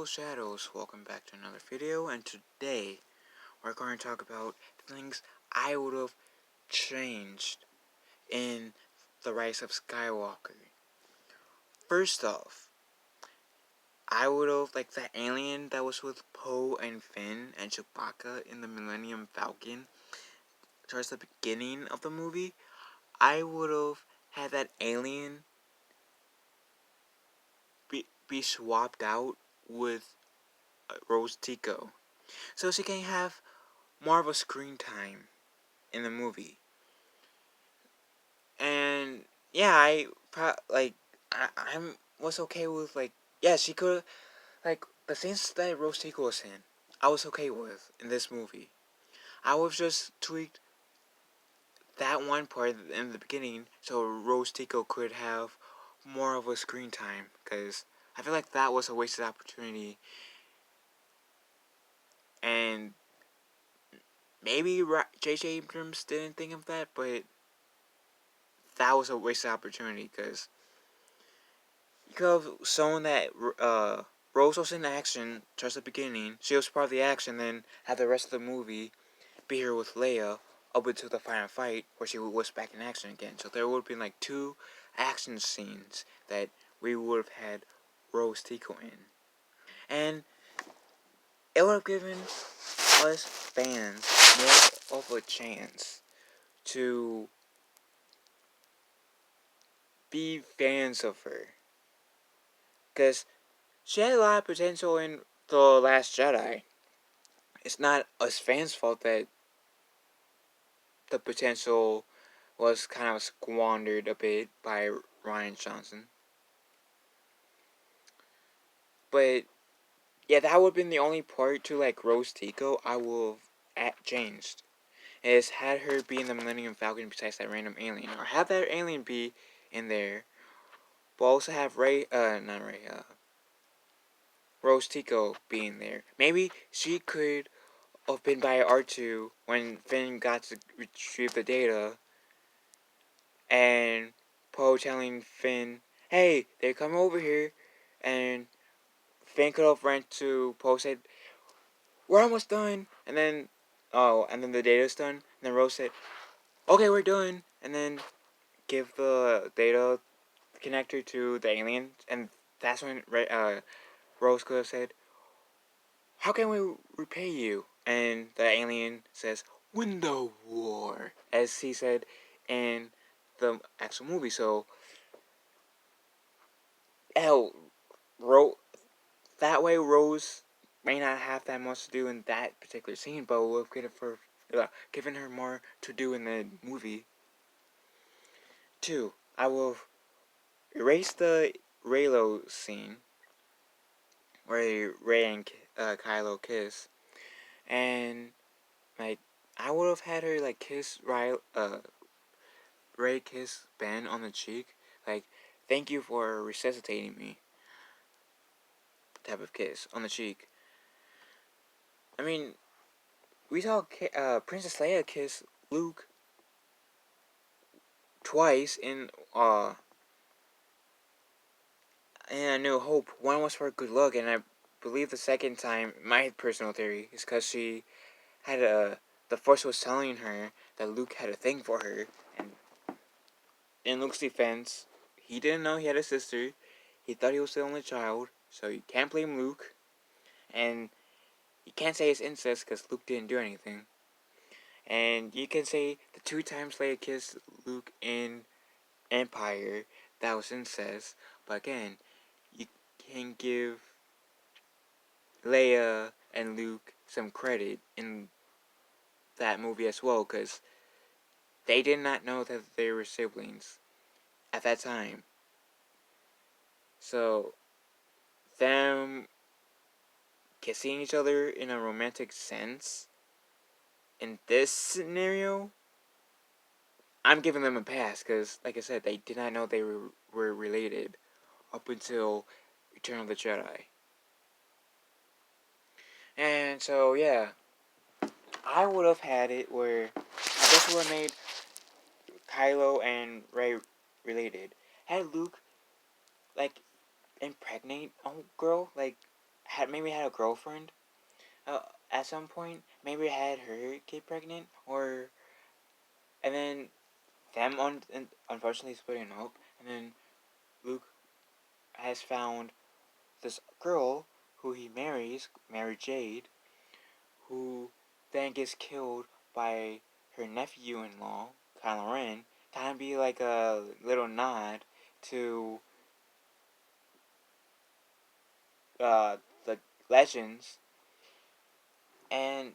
Shadows, welcome back to another video, and today we're going to talk about things I would have changed in The Rise of Skywalker. First off, I would have, like, that alien that was with Poe and Finn and Chewbacca in the Millennium Falcon towards the beginning of the movie, I would have had that alien be swapped out with Rose Tico, so she can have more of a screen time in the movie. And yeah, I was okay with, like, yeah, she could, like, the things that Rose Tico was in, I was okay with in this movie. I would have just tweaked that one part in the beginning so Rose Tico could have more of a screen time, because I feel like that was a wasted opportunity. And maybe J.J. Abrams didn't think of that, but that was a wasted opportunity, because you could have shown that Rose was in action towards the beginning. She was part of the action, then had the rest of the movie be here with Leia up until the final fight, where she was back in action again. So there would have been like 2 action scenes that we would have had Rose Tico in. And it would have given us fans more of a chance to be fans of her. Because she had a lot of potential in The Last Jedi. It's not us fans' fault that the potential was kind of squandered a bit by Rian Johnson. But yeah, that would have been the only part to, like, Rose Tico I would have changed. Is had her be in the Millennium Falcon besides that random alien, or have that alien be in there, but also have Rose Tico being there. Maybe she could have been by R2 when Finn got to retrieve the data, and Poe telling Finn, "Hey, they're coming over here," and Finn could have ran to Poe, said, "We're almost done," and then the data's done, and then Rose said, "Okay, we're done," and then give the data connector to the alien, and that's when Rose could have said, "How can we repay you?" And the alien says, "Window War," as he said in the actual movie. So, that way Rose may not have that much to do in that particular scene, but we'll given her more to do in the movie. 2, I will erase the Reylo scene where Rey and Kylo kiss, and, like, I would have had her, like, kiss Rey kiss Ben on the cheek, like, "Thank you for resuscitating me," type of kiss on the cheek. I mean, we saw Princess Leia kiss Luke twice in A New Hope. One was for good luck, and I believe the second time, my personal theory, is because she had the Force was telling her that Luke had a thing for her, and in Luke's defense, he didn't know he had a sister. He thought he was the only child, so you can't blame Luke, and you can't say it's incest because Luke didn't do anything. And you can say the 2 times Leia kissed Luke in Empire, that was incest, but again, you can give Leia and Luke some credit in that movie as well, because they did not know that they were siblings at that time. So, them kissing each other in a romantic sense, in this scenario, I'm giving them a pass, because, like I said, they did not know they were related up until Return of the Jedi. And so, yeah, I would have had it where I guess would have made Kylo and Rey related. Had Luke, like, impregnate a girl, like, had a girlfriend uh, at some point. Maybe had her get pregnant, or and then them unfortunately splitting up, and then Luke has found this girl who he marries, Mary Jade, who then gets killed by her nephew-in-law, Kylo Ren. Kind of be like a little nod to uh, the legends. And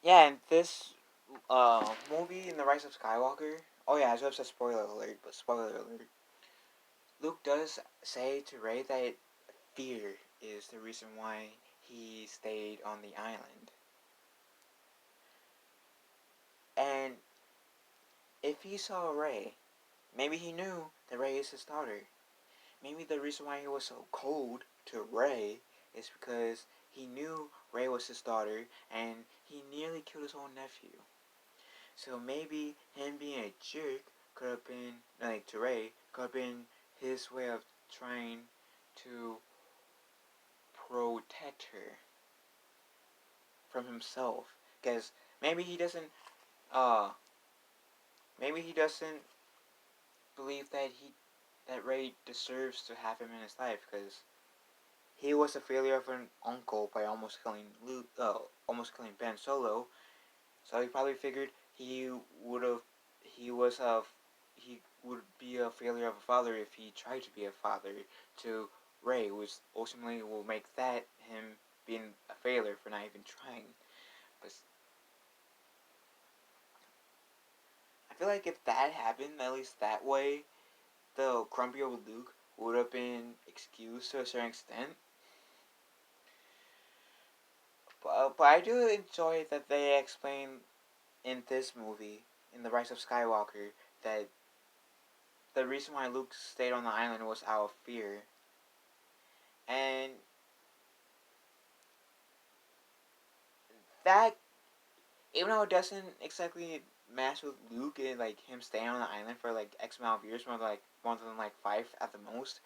yeah, and this movie in The Rise of Skywalker. Oh yeah, I just said spoiler alert, but spoiler alert. Luke does say to Rey that fear is the reason why he stayed on the island. And if he saw Rey, maybe he knew that Rey is his daughter. Maybe the reason why he was so cold to Rey is because he knew Rey was his daughter and he nearly killed his own nephew. So maybe him being a jerk could have been, like to Rey, could have been his way of trying to protect her from himself. Because maybe he doesn't, uh, maybe he doesn't believe that Rey deserves to have him in his life because he was a failure of an uncle by almost killing Ben Solo. So he probably figured would have, he was a, he would be a failure of a father if he tried to be a father to Rey, which ultimately will make that him being a failure for not even trying. But I feel like if that happened, at least that way, the grumpy old Luke would have been excused to a certain extent. But I do enjoy that they explain in this movie, in The Rise of Skywalker, that the reason why Luke stayed on the island was out of fear. And that, even though it doesn't exactly match with Luke and like him staying on the island for like X amount of years, more than like 5 at the most,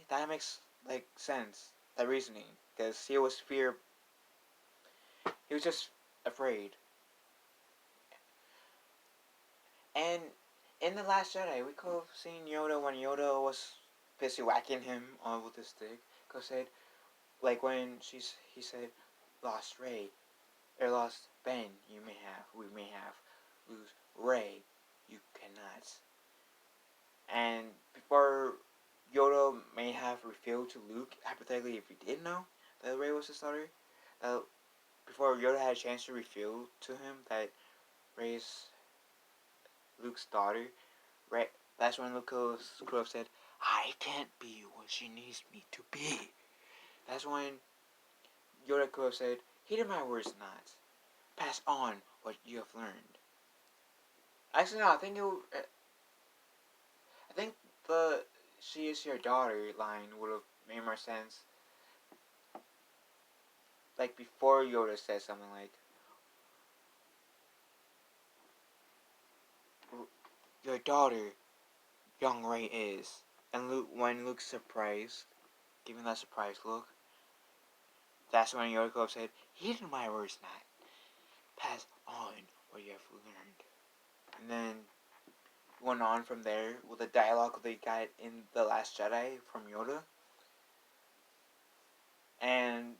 that makes like sense. That reasoning, because he was just afraid. And in The Last Jedi, we could have seen Yoda when Yoda was busy whacking him with his stick. Cause said, like when he said, "Lost Ray or lost Ben, we may have lose Ray, you cannot." And before Yoda may have revealed to Luke, hypothetically, if he did know that Ray was his daughter, uh, before Yoda had a chance to reveal to him that Ray's Luke's daughter, Ray, that's when Luke could have said, "I can't be what she needs me to be." That's when Yoda could have said, "Heed my words not. Pass on what you have learned." Actually, no. I think the "she is your daughter" line would have made more sense. Like before Yoda says something like, "Your daughter, young Rey is," and when Luke's surprised, giving that surprised look, that's when Yoda could have said, "Heed my words not. Pass on what you have learned." And then went on from there with the dialogue they got in The Last Jedi from Yoda. And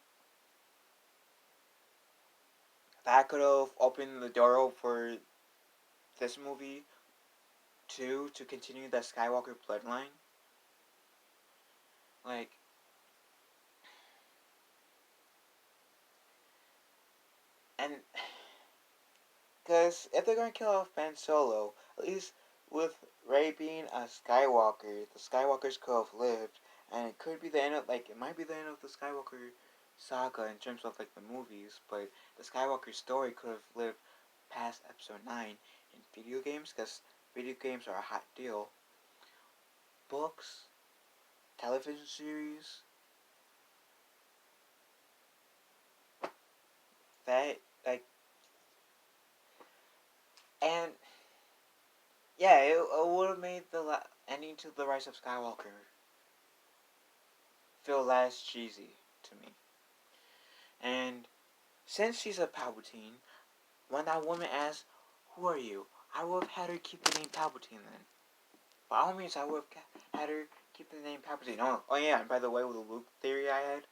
that could have opened the door for this movie too, to continue the Skywalker bloodline. Like, and because if they're gonna kill off Ben Solo, at least with Rey being a Skywalker, the Skywalkers could have lived, and it could be the end of, like, it might be the end of the Skywalker saga in terms of like the movies, but the Skywalker story could have lived past Episode 9 in video games, because video games are a hot deal. Books, television series, that, like, and yeah, it would have made the ending to The Rise of Skywalker feel less cheesy to me. And since she's a Palpatine, when that woman asks, "Who are you?" I would have had her keep the name Palpatine then. By all means, I would have had her keep the name Palpatine. Oh yeah, and by the way, with the Luke theory I had,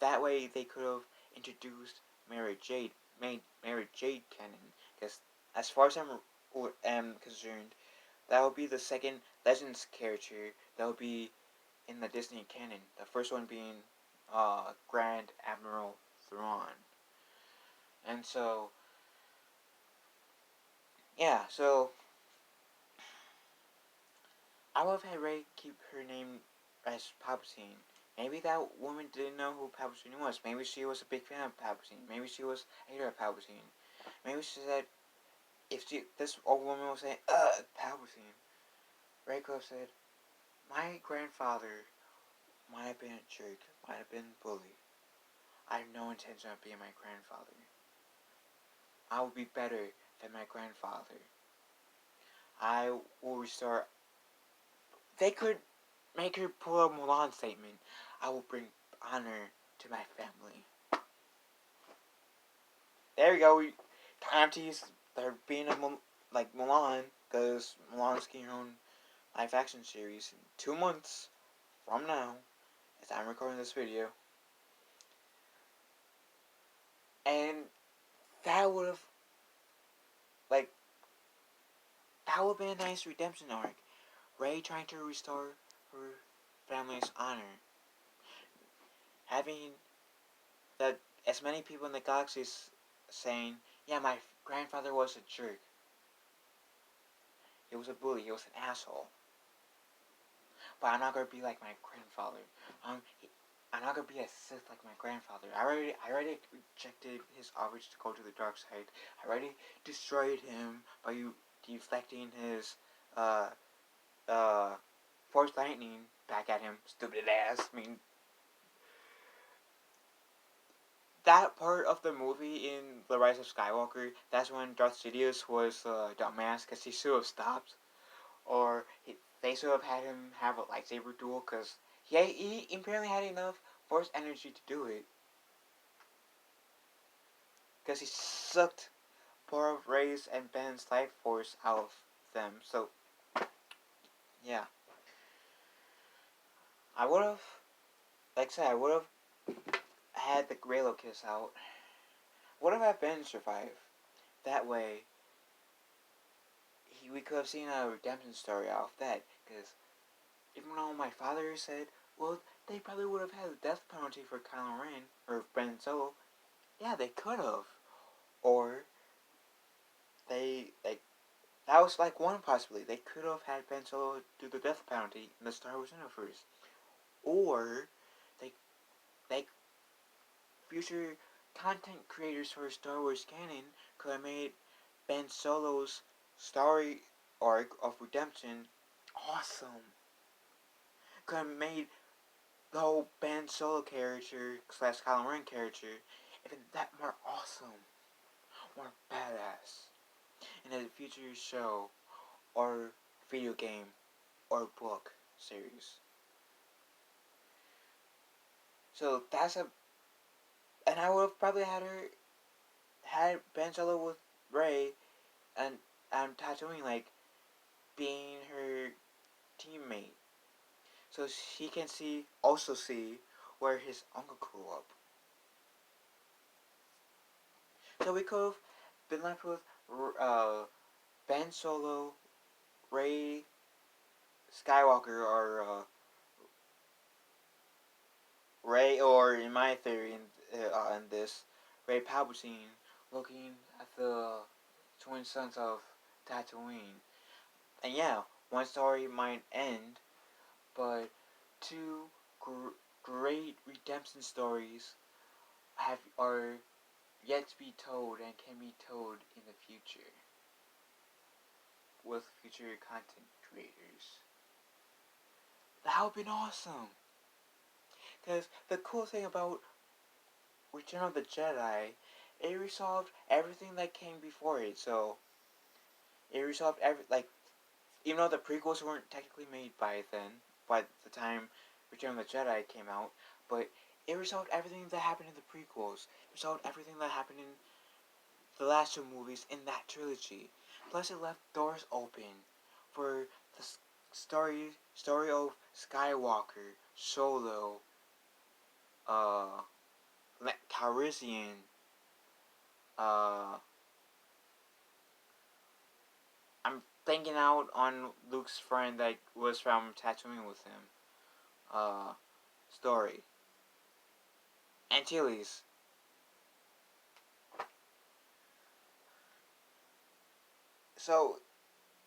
that way they could have introduced Mary Jade, made Mary Jade canon. Because as far as am concerned, that would be the second Legends character that would be in the Disney canon. The first one being Grand Admiral Thrawn. And so, yeah, so I would have had Rey keep her name as Palpatine. Maybe that woman didn't know who Palpatine was. Maybe she was a big fan of Palpatine. Maybe she was a hater of Palpatine. Maybe she said, this old woman was saying, Palpatine, Rey could have said, my grandfather might have been a jerk, might have been a bully. I have no intention of being my grandfather. I will be better than my grandfather. I will restore. They could make her pull a Mulan statement. I will bring honor to my family. There we go. We kind of teased there being like Mulan, because Mulan's getting her own live action series in 2 months from now, as I'm recording this video. And that would have, like, that would have been a nice redemption arc. Rey trying to restore her family's honor. Having that as many people in the galaxy saying, yeah, my grandfather was a jerk. He was a bully. He was an asshole. But I'm not gonna be like my grandfather. I'm not gonna be a Sith like my grandfather. I already rejected his offers to go to the dark side. I already destroyed him by deflecting his force lightning back at him. Stupid ass. I mean, that part of the movie in The Rise of Skywalker, that's when Darth Sidious was dumbass, because he should have stopped. Or they should have had him have a lightsaber duel, because he apparently had enough force energy to do it. Because he sucked part of Rey's and Ben's life force out of them. So, yeah. I would have, like I said, I would have had the Reylo kiss out. Would have had Ben survive. That way, we could have seen a redemption story out of that. Because even though my father said, well, they probably would have had a death penalty for Kylo Ren or Ben Solo. Yeah, they could have. Or that was like one possibility. They could have had Ben Solo do the death penalty in the Star Wars universe. Or they future content creators for Star Wars canon could have made Ben Solo's story arc of redemption awesome. Could have made the whole Ben Solo character / Kylo Ren character even that more awesome, more badass in a future show or video game or book series. So and I would have probably had Ben Solo with Rey and Tatooine, like, being her teammate, so she can also see where his uncle grew up. So we could have been left with Ben Solo, Rey Skywalker, or Rey, or in my theory, in this, Rey Palpatine looking at the twin sons of Tatooine. And yeah, one story might end, but two great redemption stories are yet to be told and can be told in the future with future content creators. That would be awesome. Because the cool thing about Return of the Jedi, it resolved everything that came before it. So it resolved even though the prequels weren't technically made by the time Return of the Jedi came out, but it resolved everything that happened in the prequels. It resolved everything that happened in the last two movies in that trilogy. Plus, it left doors open for the story of Skywalker, Solo, uh, Calrissian, uh, I'm thinking out on Luke's friend that was from Tatooine with him, uh, story, Antilles. So,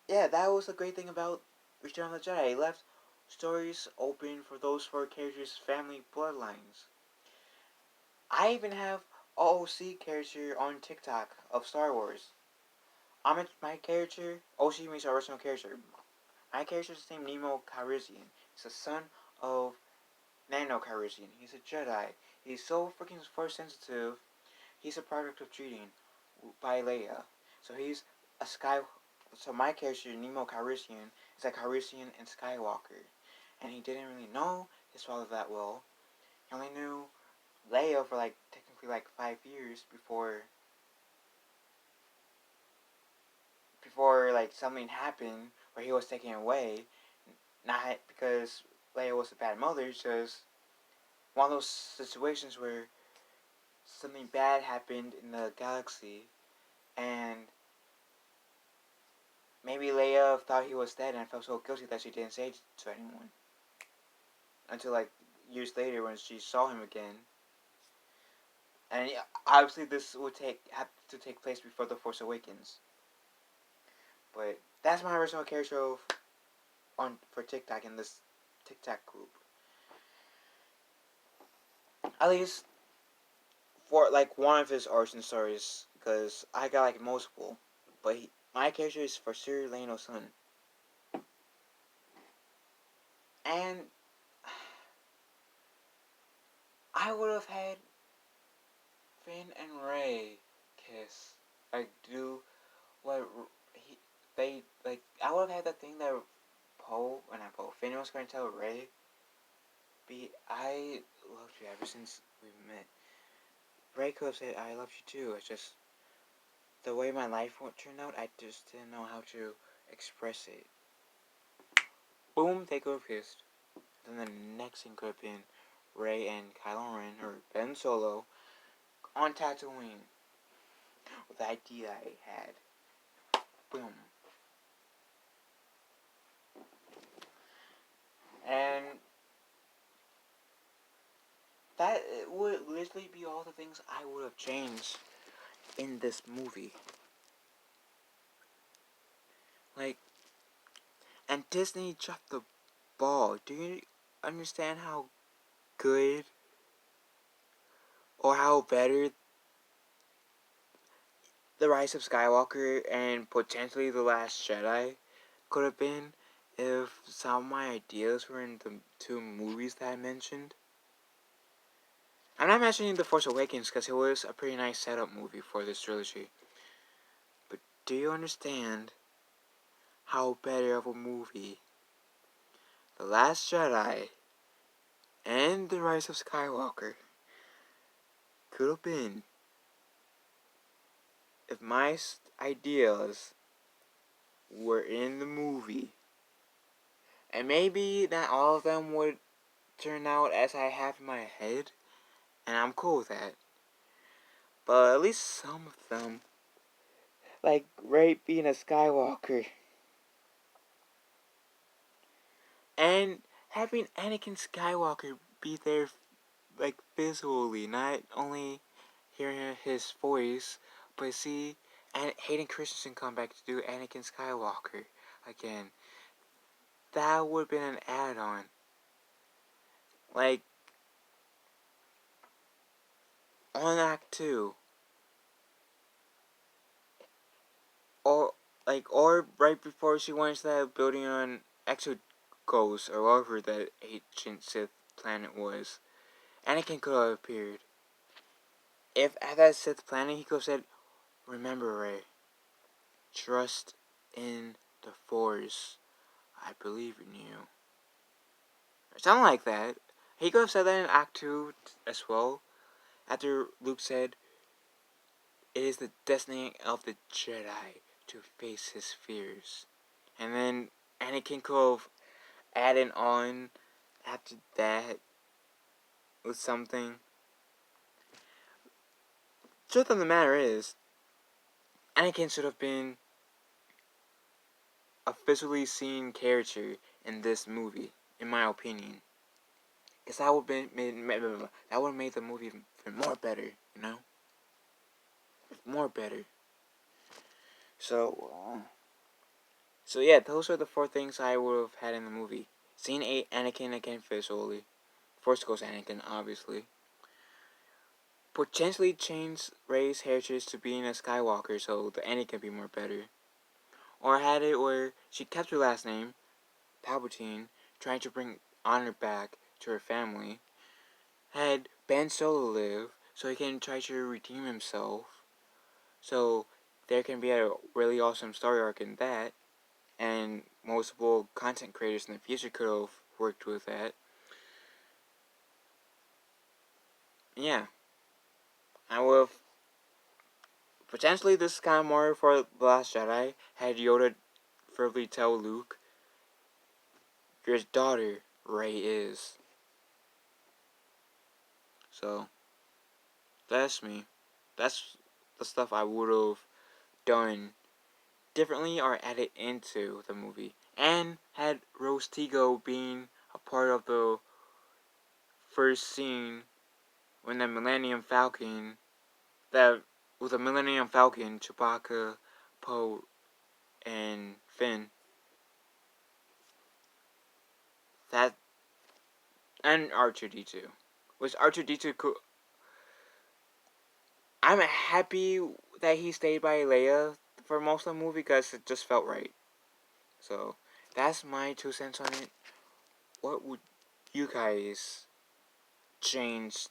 yeah, that was the great thing about Return of the Jedi. It left stories open for those four characters' family bloodlines. I even have OOC character on TikTok of Star Wars. My character, OC means original character. My character is named Nemo Calrissian. He's the son of Nano Calrissian. He's a Jedi. He's so freaking force sensitive. He's a product of cheating by Leia. So he's a Sky. So my character Nemo Calrissian is a Calrissian and Skywalker, and he didn't really know his father that well. He only knew Leia for technically 5 years before something happened where he was taken away. Not because Leia was a bad mother, it's just one of those situations where something bad happened in the galaxy, and maybe Leia thought he was dead and felt so guilty that she didn't say it to anyone until years later when she saw him again. And obviously, this would have to take place before the Force Awakens. But that's my original character for TikTok in this TikTok group. At least for one of his origin stories, because I got multiple. But my character is for sure Lano's son. And I would have had Finn and Rey kiss. Do what I would have had the thing that Finn was going to tell Rey. I loved you ever since we met. Rey could have said, I love you too. It's just the way my life turned out, I just didn't know how to express it. Boom, they could have kissed. Then the next thing could have been Rey and Kylo Ren, or Ben Solo, on Tatooine. With the idea I had. Boom. And that would literally be all the things I would have changed in this movie. And Disney dropped the ball. Do you understand how good or how better The Rise of Skywalker and potentially The Last Jedi could have been if some of my ideas were in the two movies that I mentioned? I'm not mentioning The Force Awakens because it was a pretty nice setup movie for this trilogy. But do you understand how better of a movie The Last Jedi and The Rise of Skywalker could have been if my ideas were in the movie? And maybe not all of them would turn out as I have in my head, and I'm cool with that. But at least some of them, like Rey being a Skywalker, and having Anakin Skywalker be there, visually, not only hearing his voice, but see Hayden Christensen come back to do Anakin Skywalker again. That would have been an add-on. On Act 2. Or right before she went to that building on Exogos, or whatever that ancient Sith planet was. Anakin could have appeared. If at that Sith planet he could have said, remember Rey, trust in the Force. I believe in you. Or something like that. He could have said that in Act 2 as well. After Luke said, "It is the destiny of the Jedi to face his fears." And then Anakin could have added on after that with something. Truth of the matter is, Anakin should have been a visually seen character in this movie, in my opinion. Because that would have made the movie even more better, you know? More better. So yeah, those are the 4 things I would have had in the movie. Seeing Anakin again visually. Force Ghost Anakin, obviously. Potentially change Rey's heritage to being a Skywalker so the ending can be more better. Or had it where she kept her last name, Palpatine, trying to bring honor back to her family. Had Ben Solo live so he can try to redeem himself. So there can be a really awesome story arc in that. And multiple content creators in the future could have worked with that. Yeah. I would have. Potentially, this is kind of more for The Last Jedi. Had Yoda verbally tell Luke, "Your daughter, Rey is." So, that's me. That's the stuff I would have done differently or added into the movie. And had Rose Tigo being a part of the first scene when the Millennium Falcon, that with the Millennium Falcon, Chewbacca, Poe, and Finn. That and R2D2. Was R2D2 cool? I'm happy that he stayed by Leia for most of the movie because it just felt right. So that's my 2 cents on it. What would you guys change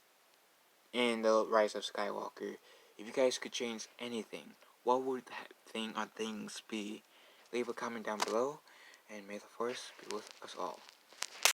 in the Rise of Skywalker? If you guys could change anything, what would that thing or things be? Leave a comment down below, and may the Force be with us all.